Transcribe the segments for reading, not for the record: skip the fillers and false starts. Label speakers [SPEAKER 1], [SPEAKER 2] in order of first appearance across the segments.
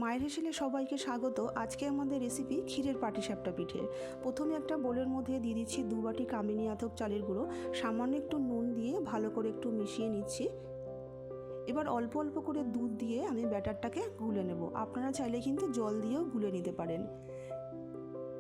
[SPEAKER 1] মায়ের হেসেলে সবাইকে স্বাগত। আজকে আমাদের রেসিপি ক্ষীরের পাটিসাপটা পিঠে। প্রথমে একটা বোলের মধ্যে দিয়ে দিচ্ছি 2 বাটি কামিনী আতপ চালের গুঁড়ো, সামান্য একটু নুন দিয়ে ভালো করে একটু মিশিয়ে নিচ্ছি। এবার অল্প অল্প করে দুধ দিয়ে আমি ব্যাটারটাকে গুলে নেব। আপনারা চাইলে কিন্তু জল দিয়েও গুলে নিতে পারেন।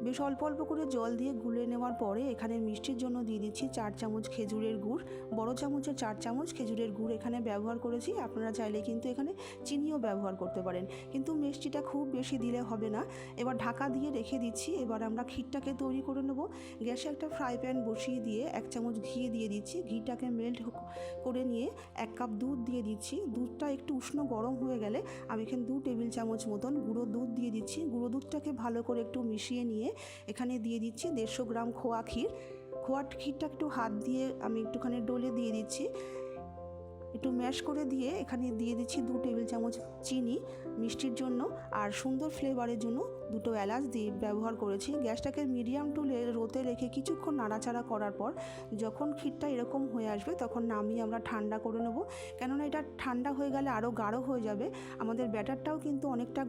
[SPEAKER 1] বেশ অল্প অল্প করে জল দিয়ে গুলে নেওয়ার পরে এখানে মিষ্টির জন্য দিয়ে দিচ্ছি 4 চামচ খেজুরের গুড়। বড় চামচের 4 চামচ খেজুরের গুড় এখানে ব্যবহার করেছি। আপনারা চাইলে কিন্তু এখানে চিনিও ব্যবহার করতে পারেন, কিন্তু মিষ্টিটা খুব বেশি দিলে হবে না। এবার ঢাকা দিয়ে রেখে দিচ্ছি। এবার আমরা ক্ষীরটাকে তৈরি করে নেব। গ্যাসে একটা ফ্রাই প্যান বসিয়ে দিয়ে 1 চামচ ঘি দিয়ে দিচ্ছি। ঘিটাকে মেল্ট করে নিয়ে 1 কাপ দুধ দিয়ে দিচ্ছি। দুধটা একটু উষ্ণ গরম হয়ে গেলে আমি এখানে 2 টেবিল চামচ মতন গুঁড়ো দুধ দিয়ে দিচ্ছি। গুঁড়ো দুধটাকে ভালো করে একটু মিশিয়ে নিয়ে এখানে দিয়ে দিচ্ছি 150 গ্রাম খোয়া ক্ষীর। ক্ষীরটা একটু হাত দিয়ে আমি একটুখানি ডলে দিয়ে দিচ্ছি। একটু ম্যাশ করে দিয়ে এখানে দিয়ে দিচ্ছি 2 টেবিল চামচ চিনি মিষ্টির জন্য, আর সুন্দর ফ্লেভারের জন্য 2টো এলাচ দিয়ে ব্যবহার করেছি। গ্যাসটাকে মিডিয়াম টু লোতে রেখে কিছুক্ষণ নাড়াচাড়া করার পর যখন ক্ষীরটা এরকম হয়ে আসবে তখন নামিয়ে আমরা ঠান্ডা করে নেব। কেননা এটা ঠান্ডা হয়ে গেলে আরও গাঢ় হয়ে যাবে। আমাদের ব্যাটারটাও কিন্তু অনেকটা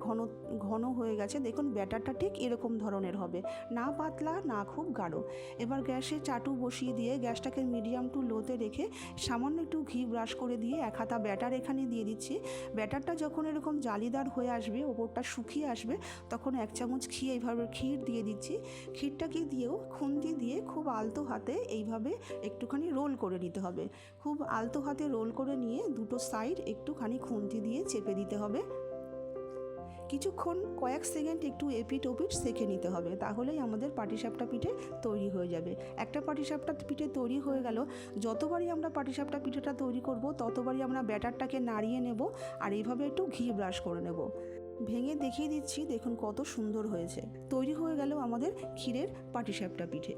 [SPEAKER 1] ঘন হয়ে গেছে। দেখুন ব্যাটারটা ঠিক এরকম ধরনের হবে, না পাতলা না খুব গাঢ়। এবার গ্যাসে চাটু বসিয়ে দিয়ে গ্যাসটাকে মিডিয়াম টু লোতে রেখে সামান্য একটু ঘি ব্রাশ করে দিয়ে 1 হাতা ব্যাটার এখানে দিয়ে দিচ্ছি। ব্যাটারটা যখন এরকম জালিদার হয়ে আসবে, ওপরটা শুকিয়ে আসবে, তখন 1 চামচ এইভাবে ক্ষীর দিয়ে দিচ্ছি। ক্ষীরটাকে দিয়েও খুন্তি দিয়ে খুব আলতো হাতে এইভাবে একটুখানি রোল করে নিতে হবে। খুব আলতো হাতে রোল করে নিয়ে দুটো সাইড একটুখানি খুন্তি দিয়ে চেপে দিতে হবে। কিছুক্ষণ কয়েক সেকেন্ড একটু এপিট ওপিট সেঁকে নিতে হবে, তাহলেই আমাদের পাটিসাপটা পিঠে তৈরি হয়ে যাবে। একটা পাটিসাপটা পিঠে তৈরি হয়ে গেল। যতবারই আমরা পাটিসাপটা পিঠেটা তৈরি করব ততবারই আমরা ব্যাটারটাকে নাড়িয়ে নেব আর এইভাবে একটু ঘি ব্রাশ করে নেব। ভেঙে দেখিয়ে দিচ্ছি, দেখুন কত সুন্দর হয়েছে। তৈরি হয়ে গেল আমাদের ক্ষীরের পাটিসাপটা পিঠে।